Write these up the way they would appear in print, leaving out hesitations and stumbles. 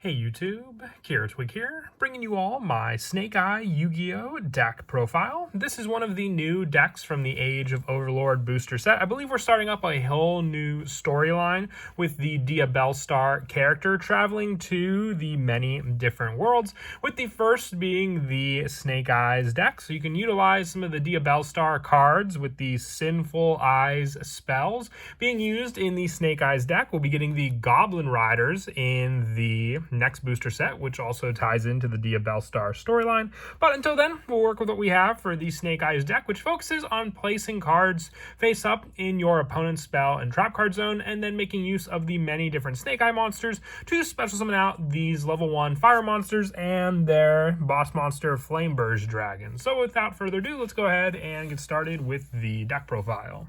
Hey YouTube, Twig here, bringing you all my Snake Eye Yu-Gi-Oh! Deck profile. This is one of the new decks from the Age of Overlord booster set. I believe we're starting up a whole new storyline with the Diabellstar character traveling to the many different worlds, with the first being the Snake Eyes deck. So you can utilize some of the Diabellstar cards with the Sinful Eyes spells being used in the Snake Eyes deck. We'll be getting the Goblin Riders in the next booster set, which also ties into the Diabellstar storyline. But until then, we'll work with what we have for the Snake Eyes deck, which focuses on placing cards face up in your opponent's spell and trap card zone, and then making use of the many different Snake Eye monsters to special summon out these level 1 fire monsters and their boss monster Flameburst Dragon. So without further ado, let's go ahead and get started with the deck profile.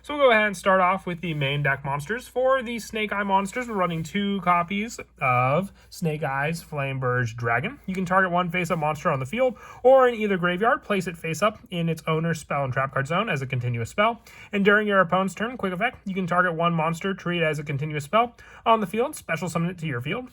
So we'll go ahead and start off with the main deck monsters. For the Snake Eye monsters, we're running 2 copies of Snake Eyes Flameburst Dragon. You can target one face-up monster on the field or in either graveyard, place it face-up in its owner's spell and trap card zone as a continuous spell. And during your opponent's turn, quick effect, you can target one monster, treat it as a continuous spell on the field, special summon it to your field.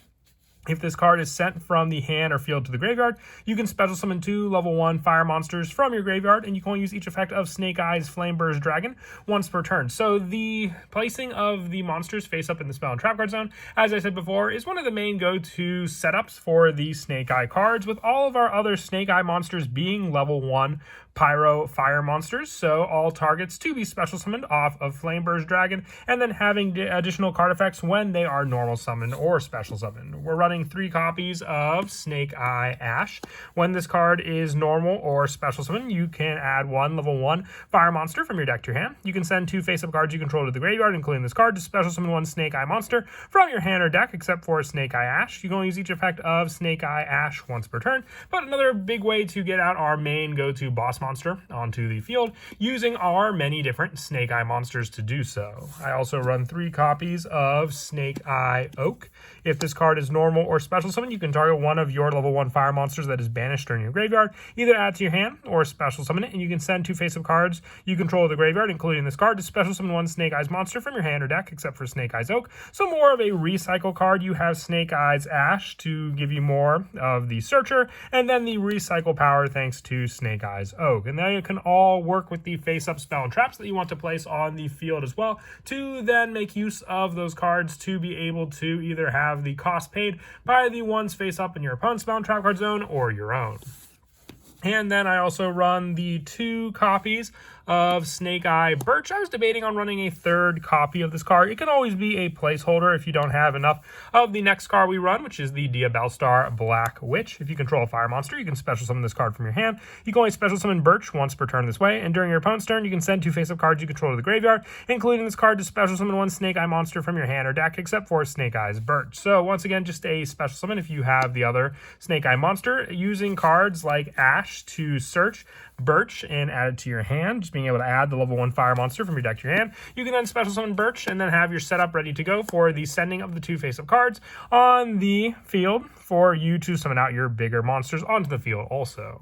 If this card is sent from the hand or field to the graveyard, you can special summon 2 level 1 fire monsters from your graveyard, and you can only use each effect of Snake Eyes Flameburst Dragon once per turn. So the placing of the monsters face up in the spell and trap card zone, as I said before, is one of the main go-to setups for the Snake Eye cards, with all of our other Snake Eye monsters being level 1 Pyro Fire monsters, so all targets to be special summoned off of Flameburst Dragon, and then having additional card effects when they are normal summoned or special summoned. We're running 3 copies of Snake Eye Ash. When this card is normal or special summoned, you can add 1 level 1 fire monster from your deck to your hand. You can send 2 face-up cards you control to the graveyard, including this card, to special summon 1 Snake Eye monster from your hand or deck, except for Snake Eye Ash. You can only use each effect of Snake Eye Ash once per turn, but another big way to get out our main go-to boss monster onto the field, using our many different Snake Eye monsters to do so. I also run 3 copies of Snake Eye Oak. If this card is normal or special summon, you can target one of your level 1 fire monsters that is banished during your graveyard, either add to your hand or special summon it, and you can send 2 face-up cards you control to the graveyard, including this card, to special summon 1 Snake Eyes monster from your hand or deck, except for Snake Eyes Oak. So more of a recycle card. You have Snake Eyes Ash to give you more of the Searcher, and then the recycle power thanks to Snake Eyes Oak. And then you can all work with the face-up spell and traps that you want to place on the field as well, to then make use of those cards to be able to either have the cost paid by the ones face-up in your opponent's spell and trap card zone or your own. And then I also run the 2 copies of Snake Eye Birch. I was debating on running a 3rd copy of this card. It can always be a placeholder if you don't have enough of the next card we run, which is the Diabellstar Black Witch. If you control a fire monster, you can special summon this card from your hand. You can only special summon Birch once per turn this way, and during your opponent's turn, you can send 2 face-up cards you control to the graveyard, including this card, to special summon 1 Snake Eye monster from your hand or deck, except for Snake Eyes Birch. So once again, just a special summon if you have the other Snake Eye monster, using cards like Ash to search Birch and add it to your hand, just being able to add the level 1 fire monster from your deck to your hand. You can then special summon Birch and then have your setup ready to go for the sending of the 2 face-up cards on the field for you to summon out your bigger monsters onto the field also.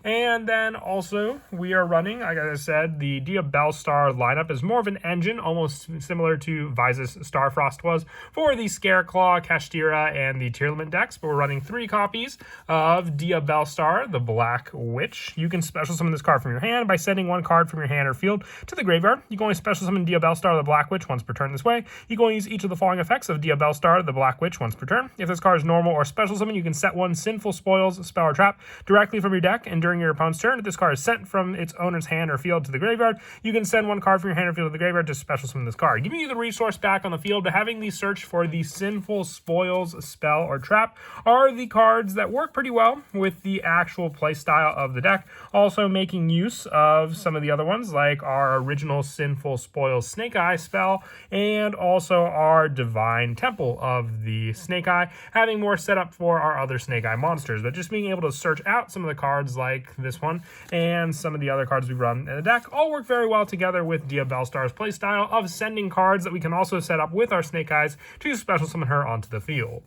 And then also, we are running, like I said, the Diabellstar lineup is more of an engine, almost similar to Vyz's Starfrost was, for the Scareclaw, Kashtira, and the Tearlament decks. But we're running 3 copies of Diabellstar, the Black Witch. You can special summon this card from your hand by sending 1 card from your hand or field to the graveyard. You can only special summon Diabellstar, the Black Witch, once per turn this way. You can only use each of the following effects of Diabellstar, the Black Witch, once per turn. If this card is normal or special summon, you can set 1 Sinful Spoils spell or trap directly from your deck, and during your opponent's turn, if this card is sent from its owner's hand or field to the graveyard, you can send 1 card from your hand or field to the graveyard to special summon this card, giving you the resource back on the field. But having the search for the Sinful Spoils spell or trap are the cards that work pretty well with the actual playstyle of the deck, also making use of some of the other ones like our original Sinful Spoils Snake Eye spell, and also our Divine Temple of the Snake Eye, having more setup for our other Snake Eye monsters. But just being able to search out some of the cards like this one and some of the other cards we run in the deck all work very well together with Diabellstar's playstyle of sending cards that we can also set up with our Snake Eyes to special summon her onto the field.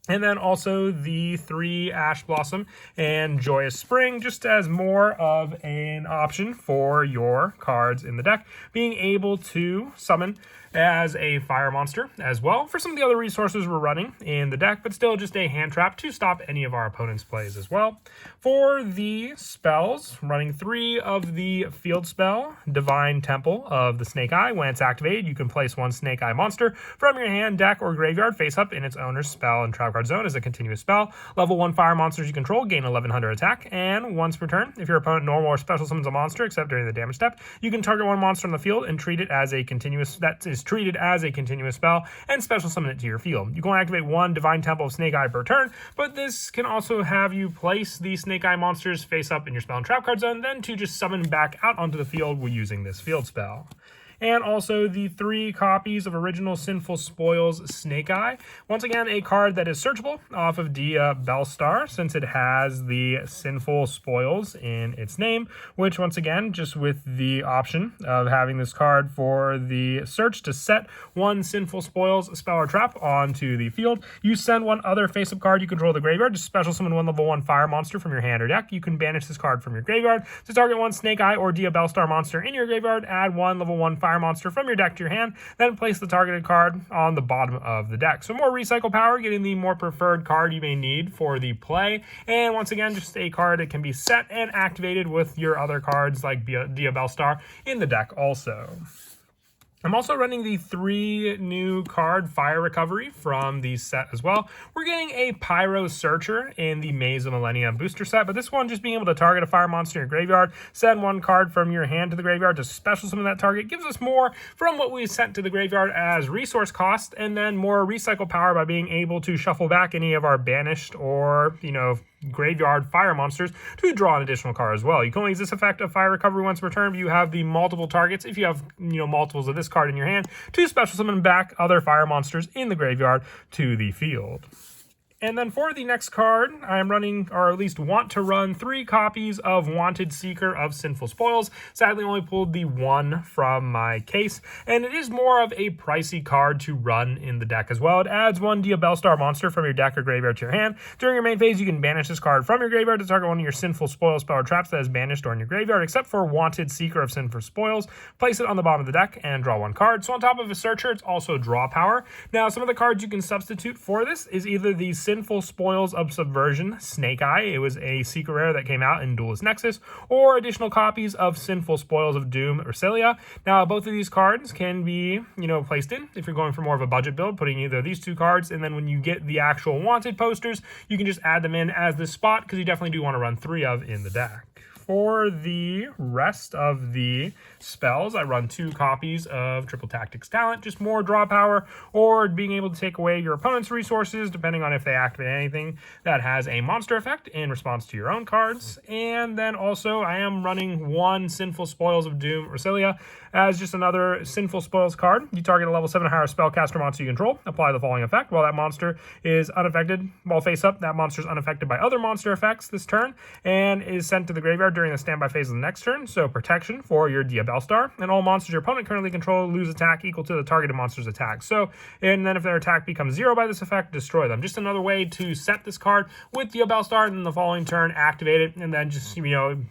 And then also the 3 Ash Blossom and Joyous Spring, just as more of an option for your cards in the deck, being able to summon as a fire monster as well for some of the other resources we're running in the deck, but still just a hand trap to stop any of our opponent's plays as well. For the spells, running 3 of the field spell, Divine Temple of the Snake Eye. When it's activated, you can place 1 Snake Eye monster from your hand, deck, or graveyard face up in its owner's spell and trap card zone as a continuous spell. Level 1 fire monsters you control gain 1100 attack, and once per turn, if your opponent normal or special summons a monster except during the damage step, you can target 1 monster on the field and treat it as a continuous spell and special summon it to your field. You can only activate 1 Divine Temple of Snake Eye per turn, but this can also have you place the Snake Eye monsters face up in your spell and trap card zone, then to just summon back out onto the field using this field spell. And also the 3 copies of original Sinful Spoils Snake Eye. Once again, a card that is searchable off of Diabellstar, since it has the Sinful Spoils in its name, which once again, just with the option of having this card for the search to set 1 Sinful Spoils spell or trap onto the field, you send 1 other face-up card you control to the graveyard to special summon 1 level 1 fire monster from your hand or deck. You can banish this card from your graveyard to target 1 Snake Eye or Diabellstar monster in your graveyard, add 1 level 1 fire monster from your deck to your hand, then place the targeted card on the bottom of the deck. So more recycle power, getting the more preferred card you may need for the play. And once again, just a card that can be set and activated with your other cards like Diabellstar in the deck also. I'm also running the 3 new card Fire Recovery from the set as well. We're getting a Pyro Searcher in the Maze of Millennia booster set, but this one just being able to target a fire monster in your graveyard, send 1 card from your hand to the graveyard to special summon that target, gives us more from what we sent to the graveyard as resource cost, and then more recycle power by being able to shuffle back any of our banished or, graveyard fire monsters to draw an additional card as well. You can only use this effect of Fire Recovery once per turn. You have the multiple targets, if you have multiples of this card in your hand, to special summon back other fire monsters in the graveyard to the field. And then for the next card, I'm running, or at least want to run, 3 copies of Wanted Seeker of Sinful Spoils. Sadly, only pulled the 1 from my case, and it is more of a pricey card to run in the deck as well. It adds 1 Diabellstar monster from your deck or graveyard to your hand. During your main phase, you can banish this card from your graveyard to target 1 of your Sinful Spoils spell or traps that is banished or in your graveyard, except for Wanted Seeker of Sinful Spoils. Place it on the bottom of the deck and draw 1 card. So on top of a Searcher, it's also draw power. Now, some of the cards you can substitute for this is either the Sinful Spoils of Subversion Snake Eye. It was a secret rare that came out in Duelist Nexus, or additional copies of Sinful Spoils of Doom Ursilia. Now, both of these cards can be, placed in if you're going for more of a budget build, putting either of these 2 cards, and then when you get the actual wanted posters, you can just add them in as this spot, because you definitely do want to run 3 of in the deck. For the rest of the spells, I run 2 copies of Triple Tactics Talent, just more draw power, or being able to take away your opponent's resources, depending on if they activate anything that has a monster effect in response to your own cards. And then also, I am running 1 Sinful Spoils of Doom Ursilia as just another Sinful Spoils card. You target a level 7 or higher spellcaster monster you control, apply the following effect. While that monster is unaffected, while face up, that monster is unaffected by other monster effects this turn, and is sent to the graveyard during the standby phase of the next turn. So protection for your Diabellstar, and all monsters your opponent currently controls lose attack equal to the targeted monster's attack. So, and then if their attack becomes 0 by this effect, destroy them. Just another way to set this card with Diabellstar, and then the following turn activate it, and then just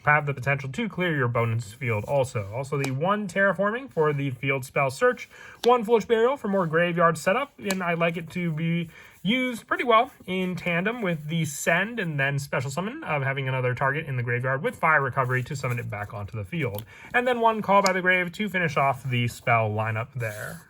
have the potential to clear your opponent's field also. Also the 1 Terraforming for the field spell search, 1 Foolish Burial for more graveyard setup, and I like it to be used pretty well in tandem with the send and then special summon of having another target in the graveyard with Fire Recovery to summon it back onto the field. And then 1 Call by the Grave to finish off the spell lineup there.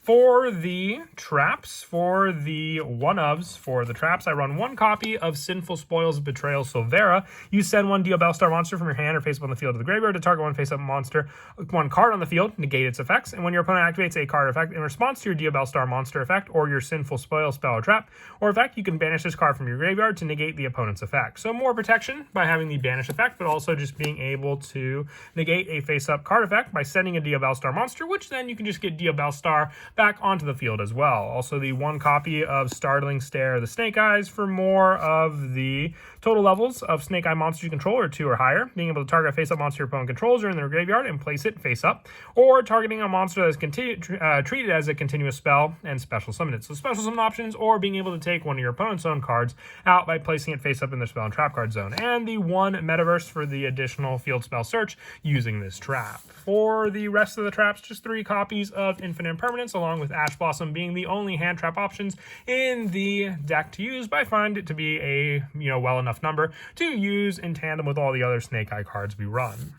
For the traps, for the 1-ofs, for the traps, I run 1 copy of Sinful Spoils Betrayal Silvera. You send 1 Diabellstar monster from your hand or face up on the field to the graveyard to target 1 face-up monster, 1 card on the field, negate its effects, and when your opponent activates a card effect in response to your Diabellstar monster effect or your Sinful Spoil spell or trap or effect, you can banish this card from your graveyard to negate the opponent's effect. So more protection by having the banish effect, but also just being able to negate a face-up card effect by sending a Diabellstar monster, which then you can just get Diabellstar back onto the field as well. Also, the 1 copy of Startling Stare the Snake Eyes for more of the total levels of Snake Eye monsters you control, or 2 or higher. Being able to target a face-up monster your opponent controls or in their graveyard and place it face up, or targeting a monster that is treated as a continuous spell and special summon it. So special summon options, or being able to take one of your opponent's own cards out by placing it face up in their spell and trap card zone. And the 1 metaverse for the additional field spell search using this trap. For the rest of the traps, just 3 copies of Infinite Impermanence, along with Ash Blossom being the only hand trap options in the deck to use, but I find it to be a well enough number to use in tandem with all the other Snake Eye cards we run.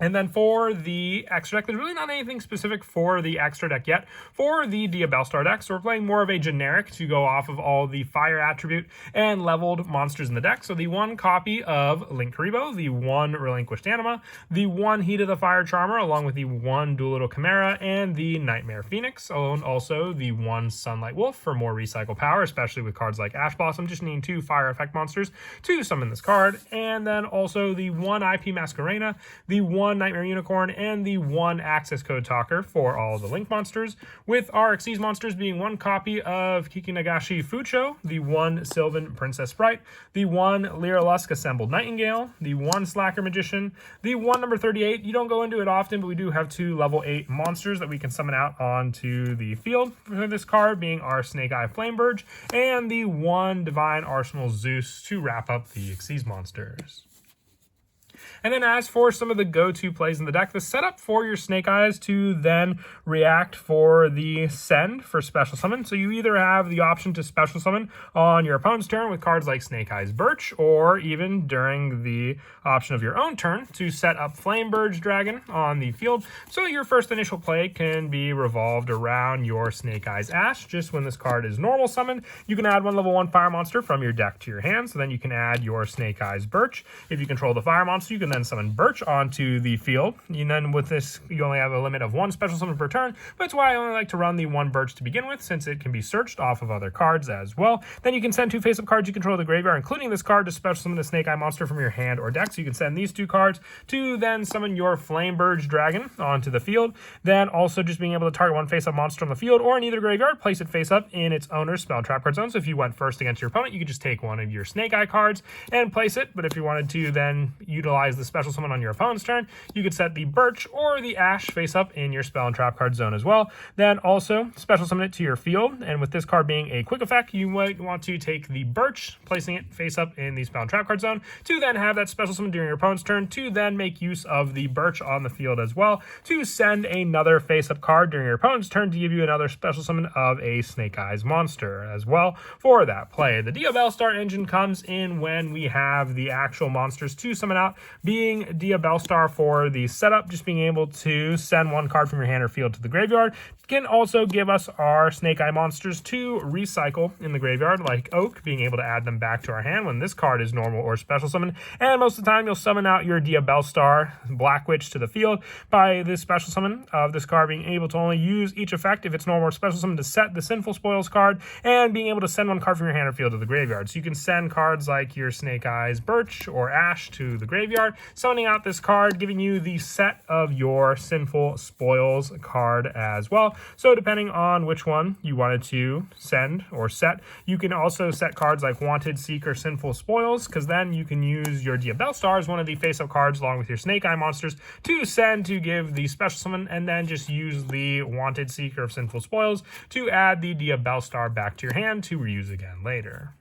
And then for the extra deck, there's really not anything specific for the extra deck yet. For the Diabellstar deck, so we're playing more of a generic to go off of all the fire attribute and leveled monsters in the deck. So the 1 copy of Link Karibo, the 1 Relinquished Anima, the 1 Heat of the Fire Charmer, along with the 1 Doolittle Chimera, and the Nightmare Phoenix, and also the 1 Sunlight Wolf for more recycle power, especially with cards like Ash Blossom, just needing 2 fire effect monsters to summon this card. And then also the 1 IP Masquerena, the 1 Nightmare Unicorn, and the 1 Access Code Talker for all the Link monsters, with our Xyz monsters being 1 copy of Kikinagashi Fucho, the 1 Sylvan Princess Sprite, the 1 Lyra Lusk Assembled Nightingale, the 1 Slacker Magician, the 1 number 38. You don't go into it often, but we do have 2 level 8 monsters that we can summon out onto the field for this card, being our Snake Eye Flameburge, and the 1 Divine Arsenal Zeus to wrap up the Xyz monsters. And then as for some of the go-to plays in the deck, the setup for your Snake Eyes to then react for the send for special summon. So you either have the option to special summon on your opponent's turn with cards like Snake Eyes Birch, or even during the option of your own turn to set up Flameburge Dragon on the field. So your first initial play can be revolved around your Snake Eyes Ash. Just when this card is normal summoned, you can add 1 level 1 fire monster from your deck to your hand. So then you can add your Snake Eyes Birch. If you control the fire monster, you can then summon Birch onto the field. And then with this, you only have a limit of 1 special summon per turn, but it's why I only like to run the 1 Birch to begin with, since it can be searched off of other cards as well. Then you can send 2 face-up cards you control to the graveyard, including this card, to special summon a Snake Eye monster from your hand or deck. So you can send these 2 cards to then summon your Flameburge Dragon onto the field. Then also just being able to target 1 face-up monster on the field or in either graveyard, place it face-up in its owner's spell trap card zone. So if you went first against your opponent, you could just take 1 of your Snake Eye cards and place it. But if you wanted to then utilize the special summon on your opponent's turn, you could set the Birch or the Ash face up in your spell and trap card zone as well. Then also special summon it to your field, and with this card being a quick effect, you might want to take the Birch, placing it face up in the spell and trap card zone, to then have that special summon during your opponent's turn, to then make use of the Birch on the field as well, to send another face up card during your opponent's turn to give you another special summon of a Snake Eyes monster as well for that play. The Diabellstar engine comes in when we have the actual monsters to summon out, being Diabellstar for the setup, just being able to send 1 card from your hand or field to the graveyard. Can also give us our Snake Eye monsters to recycle in the graveyard, like Oak, being able to add them back to our hand when this card is normal or special summon. And most of the time, you'll summon out your Diabellstar Black Witch to the field by this special summon of this card being able to only use each effect if it's normal or special summon to set the Sinful Spoils card, and being able to send 1 card from your hand or field to the graveyard. So you can send cards like your Snake Eyes Birch or Ash to the graveyard, summoning out this card, giving you the set of your Sinful Spoils card as well. So depending on which one you wanted to send or set, you can also set cards like Wanted, Seek, or Sinful Spoils, because then you can use your Diabellstar as one of the face-up cards along with your Snake Eye monsters to send to give the special summon, and then just use the Wanted, Seeker of Sinful Spoils to add the Diabellstar back to your hand to reuse again later.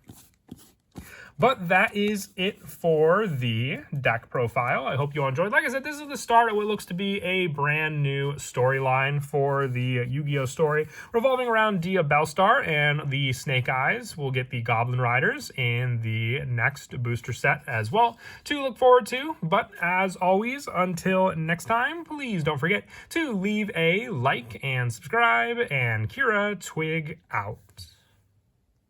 But that is it for the deck profile. I hope you all enjoyed. Like I said, this is the start of what looks to be a brand new storyline for the Yu-Gi-Oh story, revolving around Diabellstar and the Snake Eyes. We'll get the Goblin Riders in the next booster set as well to look forward to. But as always, until next time, please don't forget to leave a like and subscribe, and Kira Twig out.